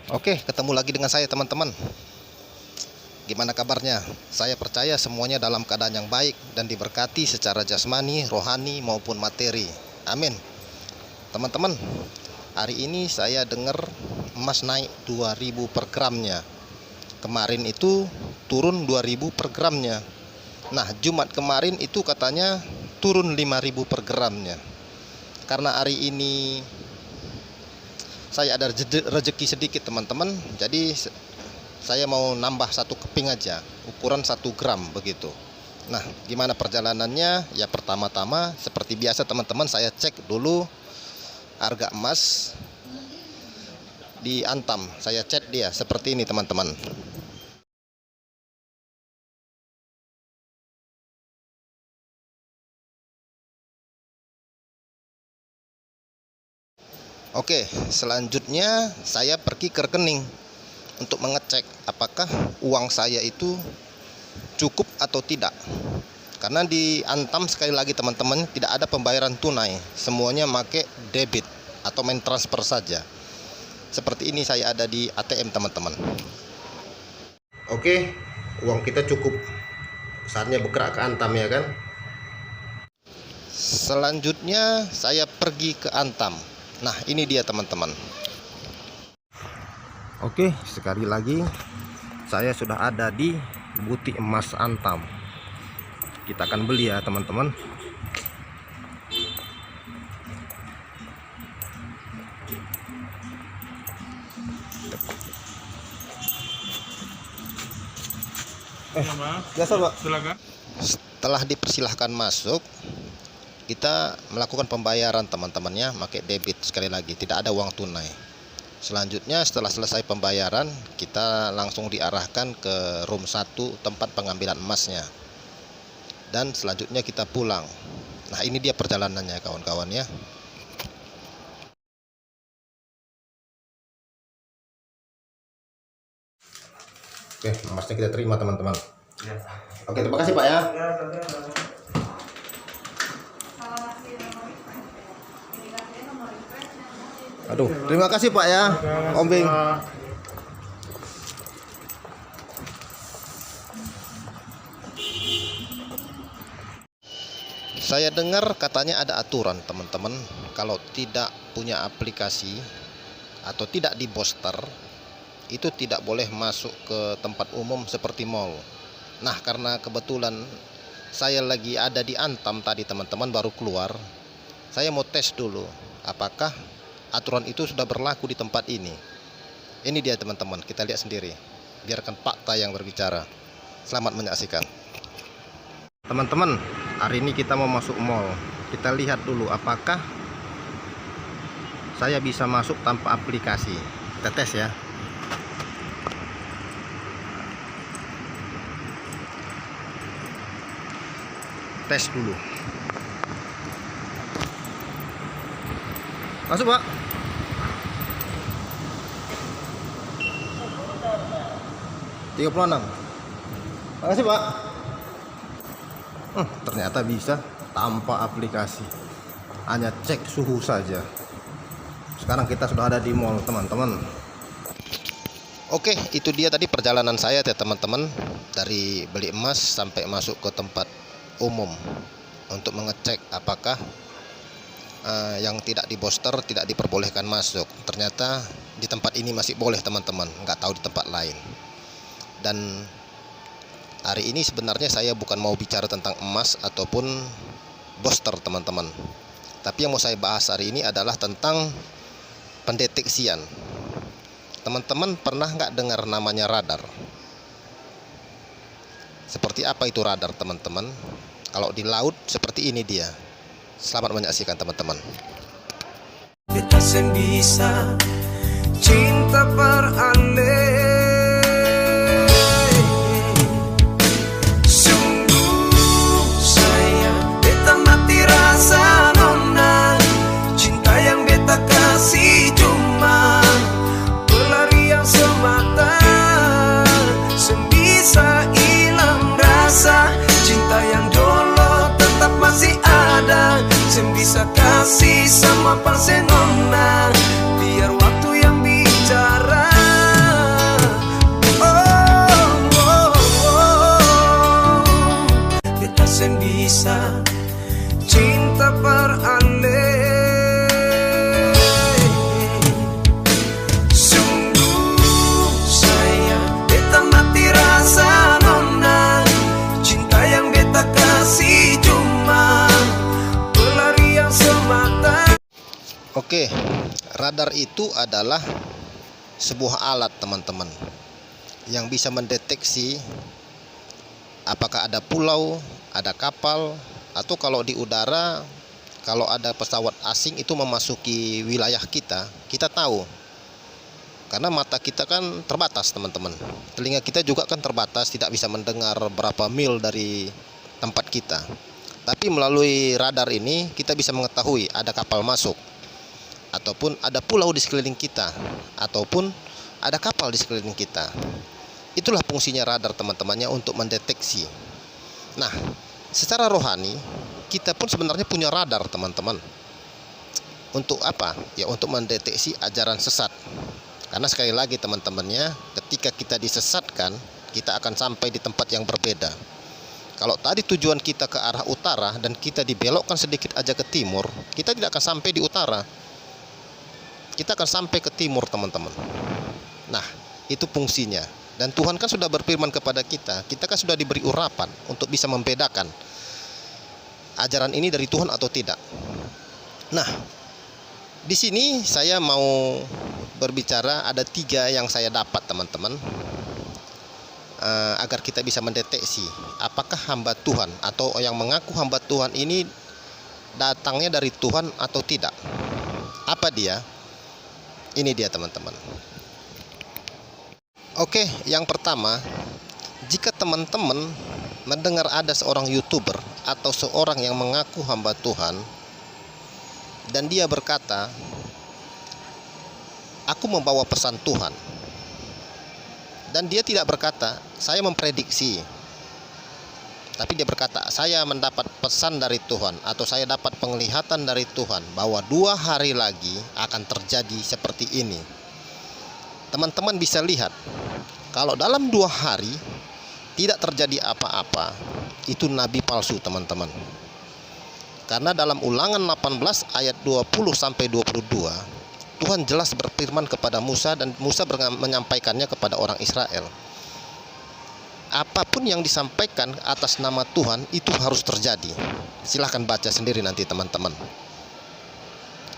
Oke, ketemu lagi dengan saya teman-teman. Gimana kabarnya? Saya percaya semuanya dalam keadaan yang baik dan diberkati secara jasmani, rohani maupun materi. Amin. Teman-teman, hari ini saya dengar emas naik 2000 per gramnya. Kemarin itu turun 2000 per gramnya. Nah, Jumat kemarin itu katanya turun 5000 per gramnya. Karena hari ini saya ada rezeki sedikit teman-teman, jadi saya mau nambah satu keping aja, ukuran 1 gram begitu. Nah, gimana perjalanannya? Ya pertama-tama seperti biasa teman-teman, saya cek dulu harga emas di Antam. Saya cek dia seperti ini teman-teman. Oke, selanjutnya saya pergi ke rekening untuk mengecek apakah uang saya itu cukup atau tidak. Karena di Antam sekali lagi teman-teman tidak ada pembayaran tunai, semuanya pakai debit atau main transfer saja. Seperti ini saya ada di ATM teman-teman. Oke, uang kita cukup. Saatnya bergerak ke Antam ya kan. Selanjutnya saya pergi ke Antam. Nah, ini dia teman-teman. Oke, sekali lagi saya sudah ada di butik emas Antam. Kita akan beli ya teman-teman. Biasa Pak. Silakan. Setelah dipersilahkan masuk, kita melakukan pembayaran teman-temannya pakai debit sekali lagi, tidak ada uang tunai. Selanjutnya setelah selesai pembayaran, kita langsung diarahkan ke room 1 tempat pengambilan emasnya. Dan selanjutnya kita pulang. Nah, ini dia perjalanannya kawan-kawan ya. Oke, emasnya kita terima teman-teman. Oke, terima kasih Pak ya. Aduh, terima kasih Pak ya, Om Bing. Saya dengar katanya ada aturan teman-teman, kalau tidak punya aplikasi atau tidak di booster, itu tidak boleh masuk ke tempat umum seperti mall. Nah, karena kebetulan saya lagi ada di Antam tadi teman-teman, baru keluar, saya mau tes dulu apakah aturan itu sudah berlaku di tempat ini. Ini dia teman-teman, kita lihat sendiri. Biarkan fakta yang berbicara. Selamat menyaksikan. Teman-teman, hari ini kita mau masuk mall. Kita lihat dulu apakah saya bisa masuk tanpa aplikasi. Kita tes ya. Tes dulu. Masuk Pak. Rp36. Makasih Pak. Ternyata bisa tanpa aplikasi, hanya cek suhu saja. Sekarang kita sudah ada di mall teman-teman. Oke, itu dia tadi perjalanan saya ya teman-teman, dari beli emas sampai masuk ke tempat umum untuk mengecek apakah yang tidak di booster tidak diperbolehkan masuk. Ternyata di tempat ini masih boleh teman-teman, nggak tahu di tempat lain. Dan hari ini sebenarnya saya bukan mau bicara tentang emas ataupun booster teman-teman, tapi yang mau saya bahas hari ini adalah tentang pendeteksian. Teman-teman pernah nggak dengar namanya radar? Seperti apa itu radar teman-teman? Kalau di laut seperti ini dia. Selamat menyaksikan teman-teman. Beta bisa cinta peralih. Sungguh sayang beta mati rasa nona. Cinta yang beta kasih cuma pelarian semata. Sebisa hilang rasa. Cinta yang dulu tetap masih ada. Bisa kasih sama pansenona. Biar waktu yang bicara. Radar itu adalah sebuah alat teman-teman yang bisa mendeteksi apakah ada pulau, ada kapal, atau kalau di udara, kalau ada pesawat asing itu memasuki wilayah kita, kita tahu. Karena mata kita kan terbatas teman-teman, telinga kita juga kan terbatas, tidak bisa mendengar berapa mil dari tempat kita. Tapi melalui radar ini kita bisa mengetahui ada kapal masuk, ataupun ada pulau di sekeliling kita, ataupun ada kapal di sekeliling kita. Itulah fungsinya radar teman-temannya, untuk mendeteksi. Nah, secara rohani kita pun sebenarnya punya radar teman-teman. Untuk apa? Ya untuk mendeteksi ajaran sesat. Karena sekali lagi teman-temannya, ketika kita disesatkan, kita akan sampai di tempat yang berbeda. Kalau tadi tujuan kita ke arah utara dan kita dibelokkan sedikit aja ke timur, kita tidak akan sampai di utara. Kita akan sampai ke timur teman-teman. Nah, itu fungsinya. Dan Tuhan kan sudah berfirman kepada kita, kita kan sudah diberi urapan untuk bisa membedakan ajaran ini dari Tuhan atau tidak. Nah, di sini saya mau berbicara, ada 3 yang saya dapat teman-teman, agar kita bisa mendeteksi apakah hamba Tuhan atau yang mengaku hamba Tuhan ini datangnya dari Tuhan atau tidak. Apa dia? Ini dia teman-teman. Oke, yang pertama, jika teman-teman mendengar ada seorang YouTuber atau seorang yang mengaku hamba Tuhan dan dia berkata, aku membawa pesan Tuhan, dan dia tidak berkata saya memprediksi, tapi dia berkata saya mendapat pesan dari Tuhan, atau saya dapat penglihatan dari Tuhan bahwa 2 hari lagi akan terjadi seperti ini. Teman-teman bisa lihat, kalau dalam 2 hari tidak terjadi apa-apa, itu nabi palsu teman-teman. Karena dalam Ulangan 18 ayat 20-22, Tuhan jelas berfirman kepada Musa, dan Musa menyampaikannya kepada orang Israel. Apapun yang disampaikan atas nama Tuhan itu harus terjadi. Silahkan baca sendiri nanti teman-teman.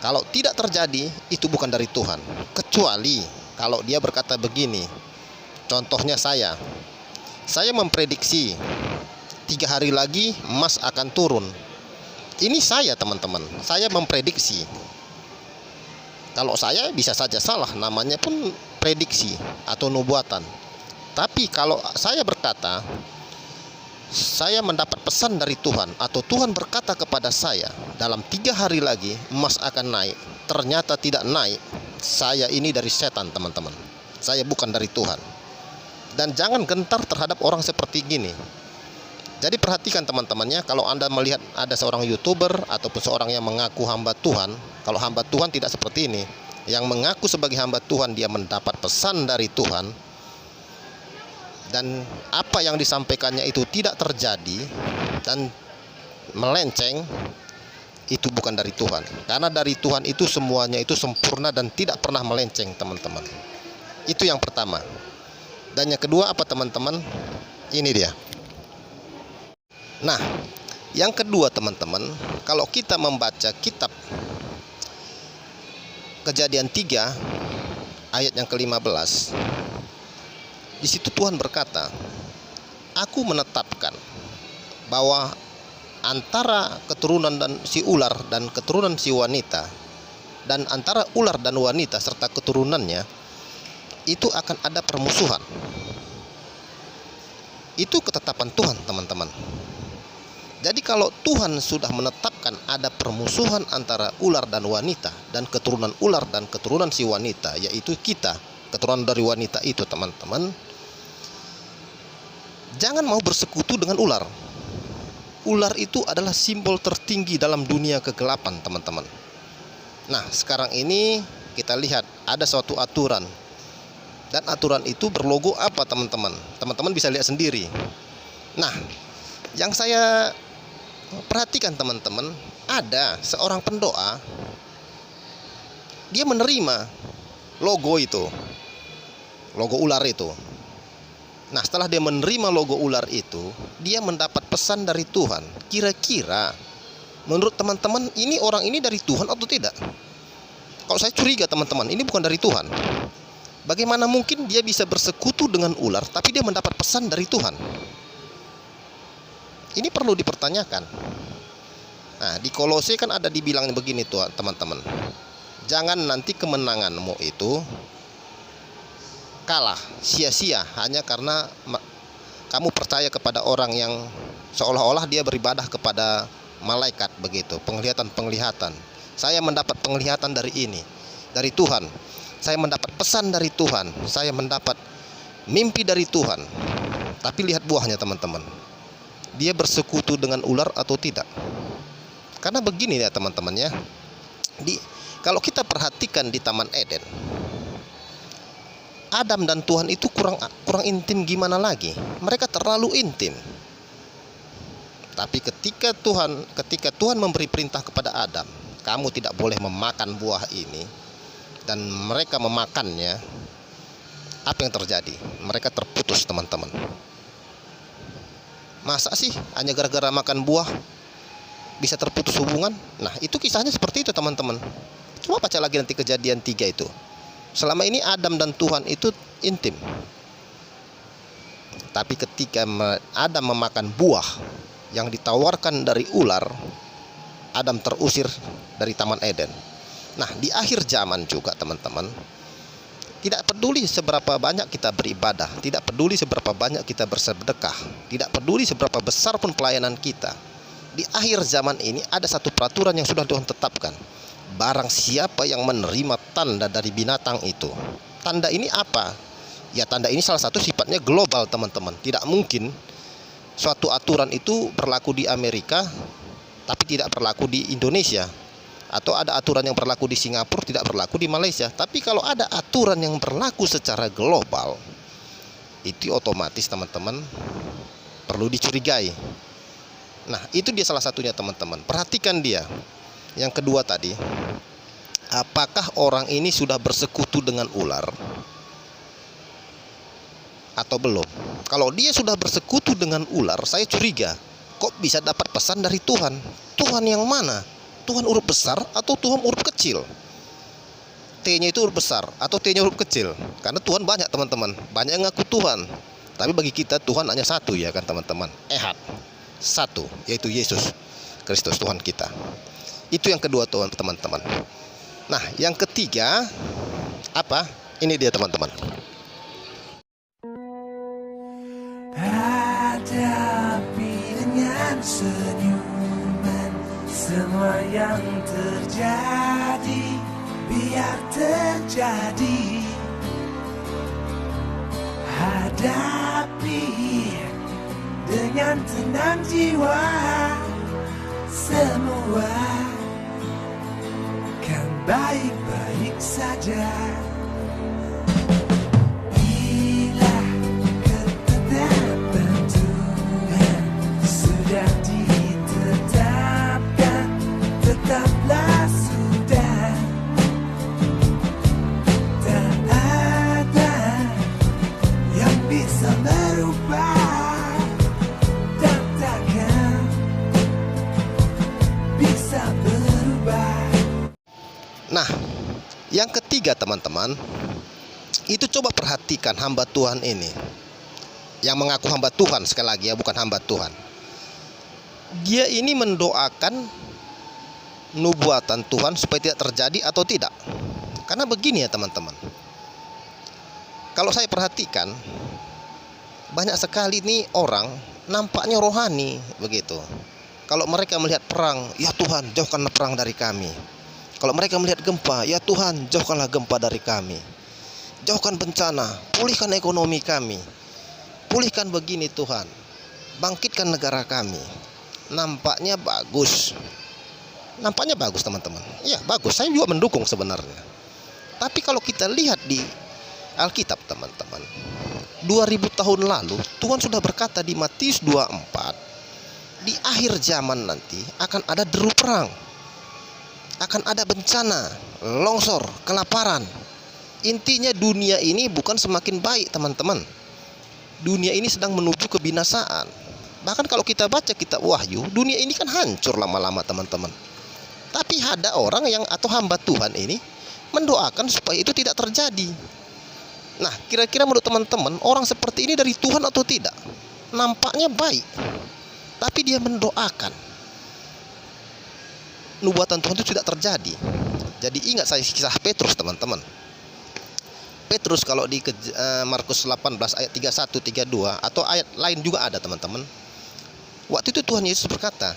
Kalau tidak terjadi, itu bukan dari Tuhan. Kecuali kalau dia berkata begini, contohnya saya memprediksi 3 hari lagi emas akan turun. Ini saya teman-teman, saya memprediksi. Kalau saya bisa saja salah, namanya pun prediksi atau nubuatan. Tapi kalau saya berkata, saya mendapat pesan dari Tuhan, atau Tuhan berkata kepada saya, dalam 3 hari lagi emas akan naik, ternyata tidak naik, saya ini dari setan teman-teman. Saya bukan dari Tuhan. Dan jangan gentar terhadap orang seperti gini. Jadi perhatikan teman-temannya, kalau Anda melihat ada seorang YouTuber ataupun seorang yang mengaku hamba Tuhan, kalau hamba Tuhan tidak seperti ini, yang mengaku sebagai hamba Tuhan dia mendapat pesan dari Tuhan, dan apa yang disampaikannya itu tidak terjadi dan melenceng, itu bukan dari Tuhan. Karena dari Tuhan itu semuanya itu sempurna dan tidak pernah melenceng teman-teman. Itu yang pertama. Dan yang kedua apa teman-teman? Ini dia. Nah, yang kedua teman-teman, kalau kita membaca kitab Kejadian 3 ayat yang ke-15, di situ Tuhan berkata, aku menetapkan bahwa antara keturunan dan si ular dan keturunan si wanita, dan antara ular dan wanita serta keturunannya itu akan ada permusuhan. Itu ketetapan Tuhan teman-teman. Jadi kalau Tuhan sudah menetapkan ada permusuhan antara ular dan wanita, dan keturunan ular dan keturunan si wanita, yaitu kita, keturunan dari wanita itu teman-teman, jangan mau bersekutu dengan ular. Ular itu adalah simbol tertinggi dalam dunia kegelapan teman-teman. Nah sekarang ini kita lihat ada suatu aturan, dan aturan itu berlogo apa teman-teman? Teman-teman bisa lihat sendiri. Nah yang saya perhatikan teman-teman, ada seorang pendoa, dia menerima logo itu, logo ular itu. Nah setelah dia menerima logo ular itu, dia mendapat pesan dari Tuhan. Kira-kira menurut teman-teman ini orang ini dari Tuhan atau tidak? Kalau saya curiga teman-teman, ini bukan dari Tuhan. Bagaimana mungkin dia bisa bersekutu dengan ular tapi dia mendapat pesan dari Tuhan? Ini perlu dipertanyakan. Nah, di Kolose kan ada dibilang begini tuh teman-teman. Jangan nanti kemenanganmu itu kalah sia-sia hanya karena kamu percaya kepada orang yang seolah-olah dia beribadah kepada malaikat begitu, penglihatan. Saya mendapat penglihatan dari ini, dari Tuhan. Saya mendapat pesan dari Tuhan. Saya mendapat mimpi dari Tuhan. Tapi lihat buahnya teman-teman. Dia bersekutu dengan ular atau tidak? Karena begini ya teman-teman ya. Kalau kita perhatikan di Taman Eden, Adam dan Tuhan itu kurang intim gimana lagi? Mereka terlalu intim. Tapi ketika Tuhan memberi perintah kepada Adam, kamu tidak boleh memakan buah ini, dan mereka memakannya, apa yang terjadi? Mereka terputus teman-teman. Masa sih hanya gara-gara makan buah bisa terputus hubungan? Nah, itu kisahnya seperti itu teman-teman. Coba baca lagi nanti Kejadian 3 itu. Selama ini Adam dan Tuhan itu intim. Tapi ketika Adam memakan buah yang ditawarkan dari ular, Adam terusir dari Taman Eden. Nah, di akhir zaman juga teman-teman, tidak peduli seberapa banyak kita beribadah, tidak peduli seberapa banyak kita bersedekah, tidak peduli seberapa besar pun pelayanan kita, di akhir zaman ini ada satu peraturan yang sudah Tuhan tetapkan. Barang siapa yang menerima tanda dari binatang itu. Tanda ini apa? Ya, tanda ini salah satu sifatnya global teman-teman. Tidak mungkin suatu aturan itu berlaku di Amerika tapi tidak berlaku di Indonesia, atau ada aturan yang berlaku di Singapura tidak berlaku di Malaysia. Tapi kalau ada aturan yang berlaku secara global, itu otomatis teman-teman perlu dicurigai. Nah, itu dia salah satunya teman-teman. Perhatikan dia. Yang kedua tadi, apakah orang ini sudah bersekutu dengan ular atau belum? Kalau dia sudah bersekutu dengan ular, saya curiga. Kok bisa dapat pesan dari Tuhan? Tuhan yang mana? Tuhan huruf besar atau Tuhan huruf kecil? T-nya itu huruf besar atau T-nya huruf kecil? Karena Tuhan banyak teman-teman, banyak yang ngaku Tuhan. Tapi bagi kita Tuhan hanya satu ya kan teman-teman. Ehad, satu, yaitu Yesus Kristus Tuhan kita. Itu yang kedua teman-teman. Nah, yang ketiga apa? Ini dia teman-teman. Hadapi dengan senyuman semua yang terjadi, biar terjadi. Hadapi dengan tenang jiwa, semua kan baik-baik saja. Bila ketetapan Tuhan sudah ditetapkan, tetaplah sudah. Tak ada yang bisa merubah, dan takkan bisa berubah. Nah, yang ketiga teman-teman, itu coba perhatikan hamba Tuhan ini, yang mengaku hamba Tuhan, sekali lagi ya, bukan hamba Tuhan. Dia ini mendoakan nubuatan Tuhan supaya tidak terjadi atau tidak. Karena begini ya teman-teman, kalau saya perhatikan, banyak sekali nih orang nampaknya rohani begitu. Kalau mereka melihat perang, ya Tuhan jauhkanlah perang dari kami. Kalau mereka melihat gempa, ya Tuhan jauhkanlah gempa dari kami. Jauhkan bencana, pulihkan ekonomi kami. Pulihkan begini Tuhan, bangkitkan negara kami. Nampaknya bagus. Nampaknya bagus teman-teman. Ya bagus, saya juga mendukung sebenarnya. Tapi kalau kita lihat di Alkitab teman-teman, 2000 tahun lalu Tuhan sudah berkata di Matius 24, di akhir zaman nanti akan ada deru perang, akan ada bencana, longsor, kelaparan. Intinya dunia ini bukan semakin baik teman-teman. Dunia ini sedang menuju kebinasaan. Bahkan kalau kita baca kitab Wahyu, dunia ini kan hancur lama-lama teman-teman. Tapi ada orang yang atau hamba Tuhan ini mendoakan supaya itu tidak terjadi. Nah, kira-kira menurut teman-teman, orang seperti ini dari Tuhan atau tidak? Nampaknya baik, tapi dia mendoakan nubuatan Tuhan itu tidak terjadi. Jadi ingat saya kisah Petrus, teman-teman. Petrus kalau di Markus 18 ayat 31 32 atau ayat lain juga ada, teman-teman. Waktu itu Tuhan Yesus berkata,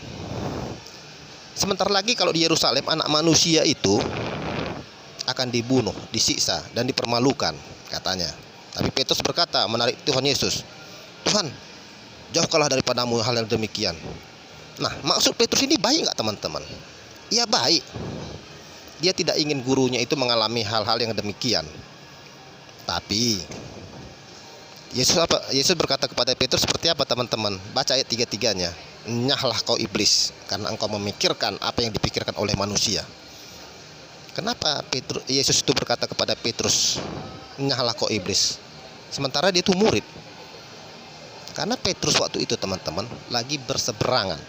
sebentar lagi kalau di Yerusalem anak manusia itu akan dibunuh, disiksa dan dipermalukan, katanya. Tapi Petrus berkata menarik Tuhan Yesus, Tuhan, jauhkanlah daripadamu hal yang demikian. Nah, maksud Petrus ini baik nggak, teman-teman? Ya baik. Dia tidak ingin gurunya itu mengalami hal-hal yang demikian. Tapi Yesus berkata kepada Petrus seperti apa, teman-teman? Baca ayat 3-3-nya. Nyahlah kau iblis, karena engkau memikirkan apa yang dipikirkan oleh manusia. Kenapa Yesus itu berkata kepada Petrus, nyahlah kau iblis? Sementara dia itu murid. Karena Petrus waktu itu, teman-teman, lagi berseberangan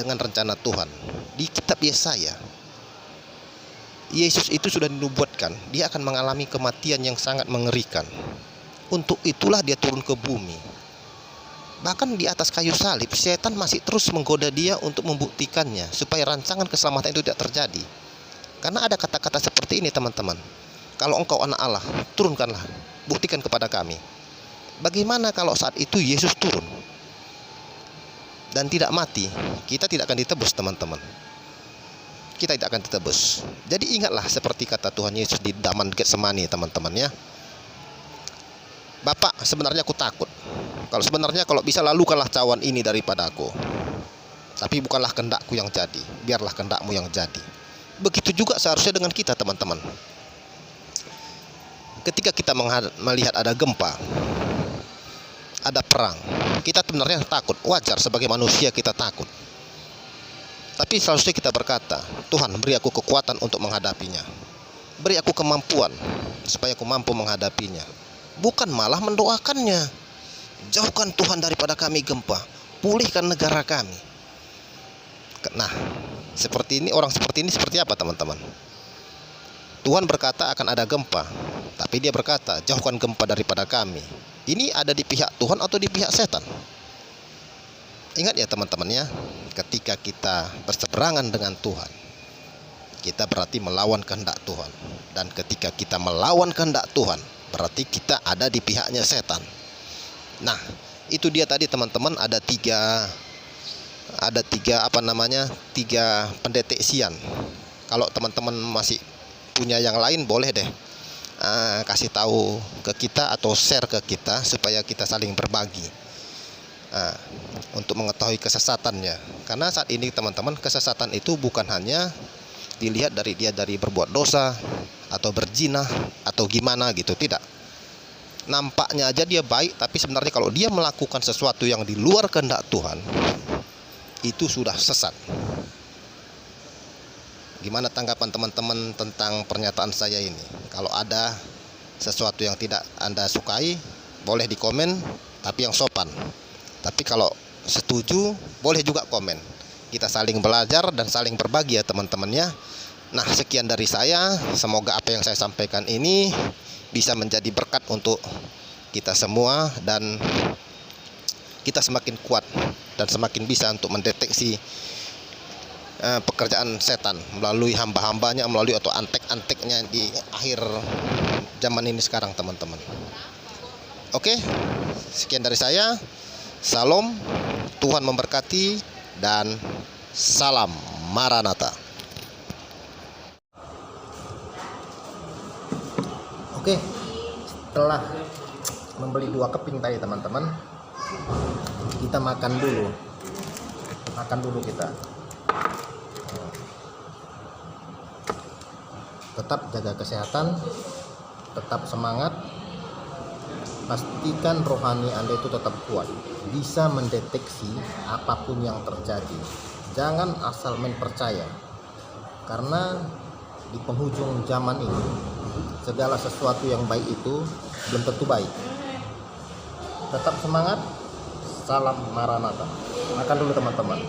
dengan rencana Tuhan. Di kitab Yesaya, Yesus itu sudah dinubuatkan dia akan mengalami kematian yang sangat mengerikan. Untuk itulah dia turun ke bumi. Bahkan di atas kayu salib, setan masih terus menggoda dia untuk membuktikannya supaya rancangan keselamatan itu tidak terjadi. Karena ada kata-kata seperti ini, teman-teman. Kalau engkau anak Allah, turunkanlah, buktikan kepada kami. Bagaimana kalau saat itu Yesus turun dan tidak mati? Kita tidak akan ditebus, teman-teman. Kita tidak akan ditebus. Jadi ingatlah seperti kata Tuhan Yesus di Taman Getsemani, teman-teman ya. Bapak, sebenarnya aku takut. Kalau bisa lalukanlah cawan ini daripada aku. Tapi bukanlah kehendakku yang jadi, biarlah kehendakmu yang jadi. Begitu juga seharusnya dengan kita, teman-teman. Ketika kita melihat ada gempa, ada perang, kita sebenarnya takut. Wajar, sebagai manusia kita takut. Tapi seharusnya kita berkata, Tuhan, beri aku kekuatan untuk menghadapinya. Beri aku kemampuan supaya aku mampu menghadapinya. Bukan malah mendoakannya. Jauhkan Tuhan daripada kami gempa, pulihkan negara kami. Nah, orang seperti ini seperti apa, teman-teman? Tuhan berkata akan ada gempa, tapi dia berkata, jauhkan gempa daripada kami. Ini ada di pihak Tuhan atau di pihak setan? Ingat ya, teman-teman ya, ketika kita berseberangan dengan Tuhan, kita berarti melawan kehendak Tuhan. Dan ketika kita melawan kehendak Tuhan, berarti kita ada di pihaknya setan. Nah, itu dia tadi, teman-teman, ada tiga pendeteksian. Kalau teman-teman masih punya yang lain, boleh deh kasih tahu ke kita atau share ke kita supaya kita saling berbagi untuk mengetahui kesesatannya. Karena saat ini, teman-teman, kesesatan itu bukan hanya dilihat dari berbuat dosa atau berzina atau gimana gitu, tidak. Nampaknya aja dia baik, tapi sebenarnya kalau dia melakukan sesuatu yang di luar kehendak Tuhan, itu sudah sesat. Gimana tanggapan teman-teman tentang pernyataan saya ini? Kalau ada sesuatu yang tidak Anda sukai, boleh di komen, tapi yang sopan. Tapi kalau setuju, boleh juga komen. Kita saling belajar dan saling berbagi ya, teman-teman ya. Nah, sekian dari saya. Semoga apa yang saya sampaikan ini bisa menjadi berkat untuk kita semua, dan kita semakin kuat dan semakin bisa untuk mendeteksi pekerjaan setan melalui hamba-hambanya, melalui atau antek-anteknya di akhir zaman ini sekarang, teman-teman. Oke, sekian dari saya. Salam, Tuhan memberkati, dan salam Maranatha. Oke, setelah membeli 2 keping tadi, teman-teman, kita makan dulu kita. Tetap jaga kesehatan, tetap semangat, pastikan rohani Anda itu tetap kuat, bisa mendeteksi apapun yang terjadi. Jangan asal main percaya, karena di penghujung zaman ini segala sesuatu yang baik itu belum tentu baik. Tetap semangat, salam Maranatha. Makan dulu, teman-teman.